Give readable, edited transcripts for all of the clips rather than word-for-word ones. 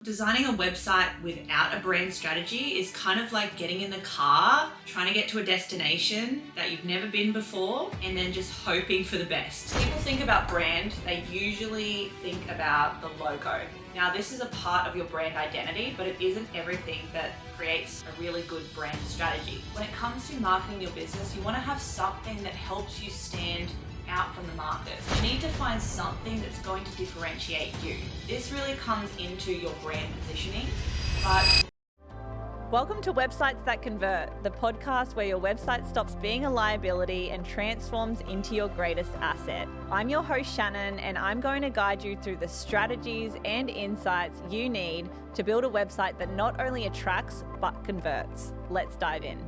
Designing a website without a brand strategy is kind of like getting in the car, trying to get to a destination that you've never been before, and then just hoping for the best. People think about brand, they usually think about the logo. Now, this is a part of your brand identity, but it isn't everything that creates a really good brand strategy. When it comes to marketing your business, you want to have something that helps you stand out from the market. You need to find something that's going to differentiate you. This really comes into your brand positioning, but Welcome to Websites That Convert, the podcast where your website stops being a liability and transforms into your greatest asset. I'm your host, Shannon, and I'm going to guide you through the strategies and insights you need to build a website that not only attracts, but converts. Let's dive in.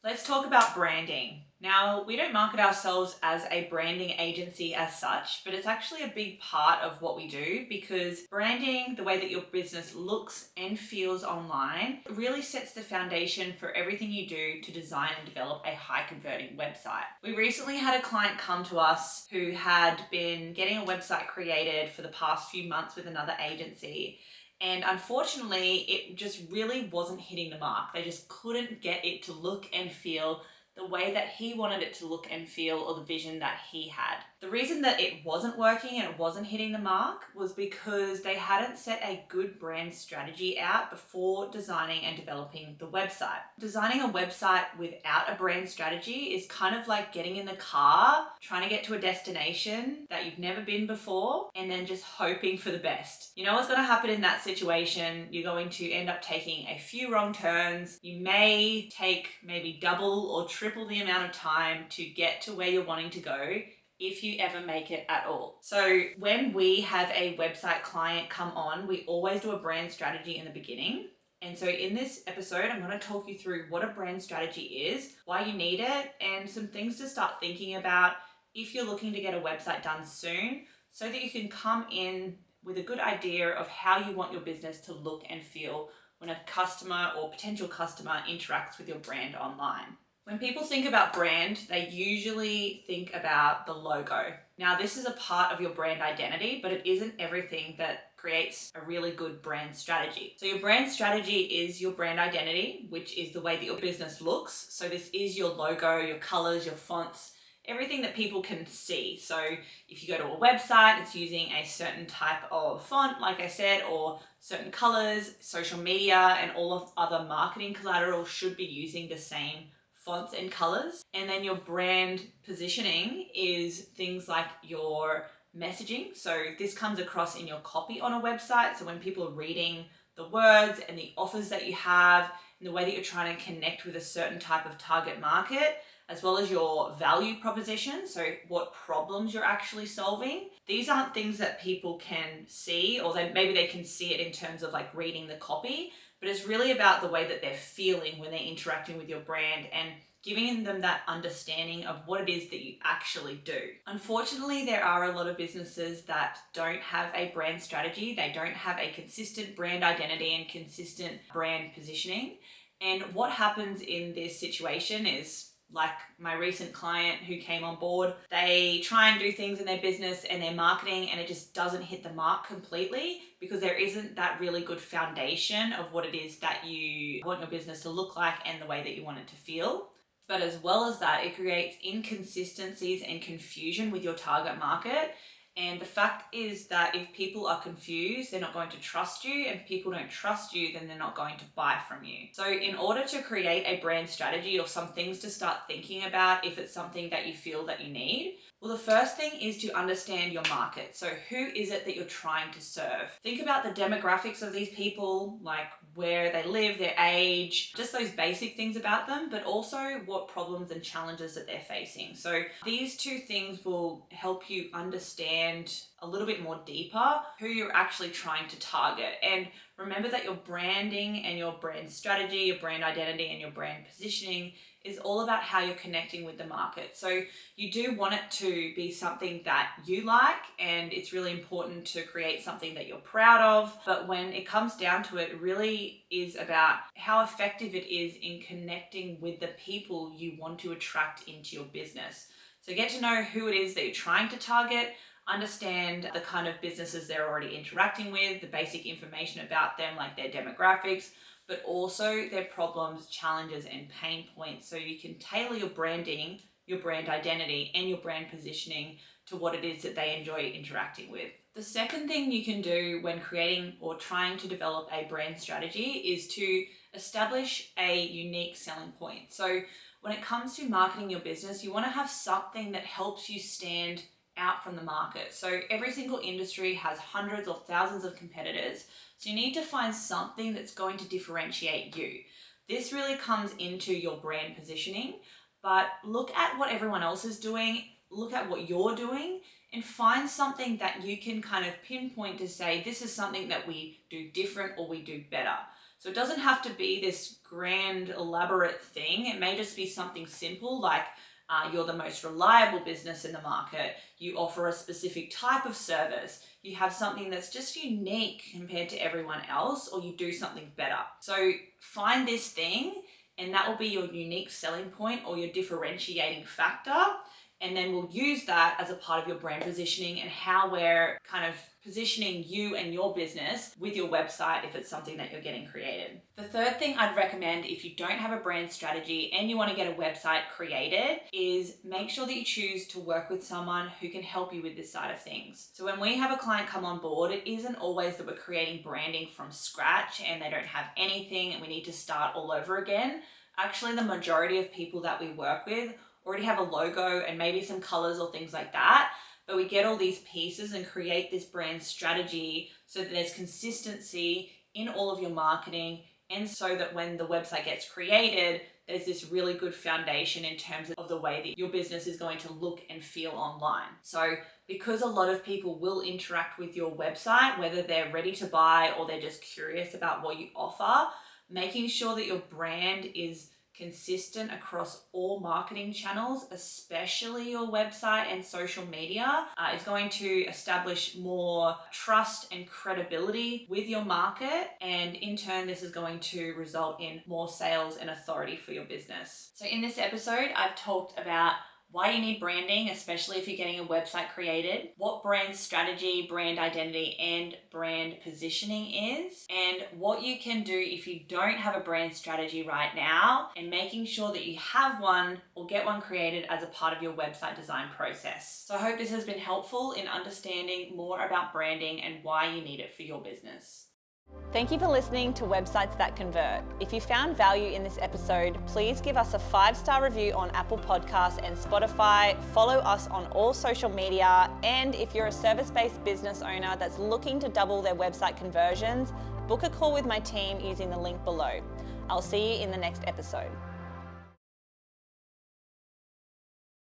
let's talk about branding. Now, we don't market ourselves as a branding agency as such, but it's actually a big part of what we do because branding, the way that your business looks and feels online, really sets the foundation for everything you do to design and develop a high converting website. We recently had a client come to us who had been getting a website created for the past few months with another agency. And unfortunately, it just really wasn't hitting the mark. They just couldn't get it to look and feel the way that he wanted it to look and feel, or the vision that he had. The reason that it wasn't working and it wasn't hitting the mark was because they hadn't set a good brand strategy out before designing and developing the website. Designing a website without a brand strategy is kind of like getting in the car, trying to get to a destination that you've never been before, and then just hoping for the best. You know what's going to happen in that situation? You're going to end up taking a few wrong turns. You may take maybe double or triple the amount of time to get to where you're wanting to go, if you ever make it at all. So when we have a website client come on, we always do a brand strategy in the beginning. And so in this episode, I'm going to talk you through what a brand strategy is, why you need it, and some things to start thinking about if you're looking to get a website done soon, so that you can come in with a good idea of how you want your business to look and feel when a customer or potential customer interacts with your brand online. When people think about brand, they usually think about the logo. Now, this is a part of your brand identity, but it isn't everything that creates a really good brand strategy. So your brand strategy is your brand identity, which is the way that your business looks. So this is your logo, your colors, your fonts, everything that people can see. So if you go to a website, it's using a certain type of font, like I said, or certain colors. Social media and all of other marketing collateral should be using the same fonts and colors. And then your brand positioning is things like your messaging. So this comes across in your copy on a website. So when people are reading the words and the offers that you have and the way that you're trying to connect with a certain type of target market, as well as your value proposition, so what problems you're actually solving. These aren't things that people can see, or maybe they can see it in terms of like reading the copy, but it's really about the way that they're feeling when they're interacting with your brand and giving them that understanding of what it is that you actually do. Unfortunately, there are a lot of businesses that don't have a brand strategy. They don't have a consistent brand identity and consistent brand positioning. And what happens in this situation is, like my recent client who came on board, they try and do things in their business and their marketing and it just doesn't hit the mark completely because there isn't that really good foundation of what it is that you want your business to look like and the way that you want it to feel. But as well as that, it creates inconsistencies and confusion with your target market. And the fact is that if people are confused, they're not going to trust you. And if people don't trust you, then they're not going to buy from you. So in order to create a brand strategy or some things to start thinking about if it's something that you feel that you need, well, the first thing is to understand your market. So who is it that you're trying to serve? Think about the demographics of these people, like where they live, their age, just those basic things about them, but also what problems and challenges that they're facing. So these two things will help you understand a little bit more deeper who you're actually trying to target. And remember that your branding and your brand strategy, your brand identity and your brand positioning is all about how you're connecting with the market. So you do want it to be something that you like, and it's really important to create something that you're proud of. But when it comes down to it, it really is about how effective it is in connecting with the people you want to attract into your business. So get to know who it is that you're trying to target, understand the kind of businesses they're already interacting with, the basic information about them, like their demographics, but also their problems, challenges, and pain points. So you can tailor your branding, your brand identity, and your brand positioning to what it is that they enjoy interacting with. The second thing you can do when creating or trying to develop a brand strategy is to establish a unique selling point. So when it comes to marketing your business, you want to have something that helps you stand out from the market. So every single industry has hundreds or thousands of competitors. So you need to find something that's going to differentiate you. This really comes into your brand positioning, but look at what everyone else is doing, look at what you're doing, and find something that you can kind of pinpoint to say, this is something that we do different or we do better. So it doesn't have to be this grand, elaborate thing. It may just be something simple like you're the most reliable business in the market. You offer a specific type of service. You have something that's just unique compared to everyone else, or you do something better. So find this thing, and that will be your unique selling point or your differentiating factor. And then we'll use that as a part of your brand positioning and how we're kind of positioning you and your business with your website if it's something that you're getting created. The third thing I'd recommend if you don't have a brand strategy and you want to get a website created is make sure that you choose to work with someone who can help you with this side of things. So when we have a client come on board, it isn't always that we're creating branding from scratch and they don't have anything and we need to start all over again. Actually, the majority of people that we work with already have a logo and maybe some colors or things like that, but we get all these pieces and create this brand strategy so that there's consistency in all of your marketing, and so that when the website gets created, there's this really good foundation in terms of the way that your business is going to look and feel online. So because a lot of people will interact with your website, whether they're ready to buy or they're just curious about what you offer, making sure that your brand is consistent across all marketing channels, especially your website and social media, is going to establish more trust and credibility with your market. And in turn, this is going to result in more sales and authority for your business. So in this episode, I've talked about why you need branding, especially if you're getting a website created, what brand strategy, brand identity, and brand positioning is, and what you can do if you don't have a brand strategy right now, and making sure that you have one or get one created as a part of your website design process. So I hope this has been helpful in understanding more about branding and why you need it for your business. Thank you for listening to Websites That Convert. If you found value in this episode, please give us a 5-star review on Apple Podcasts and Spotify. Follow us on all social media. And if you're a service-based business owner that's looking to double their website conversions, book a call with my team using the link below. I'll see you in the next episode.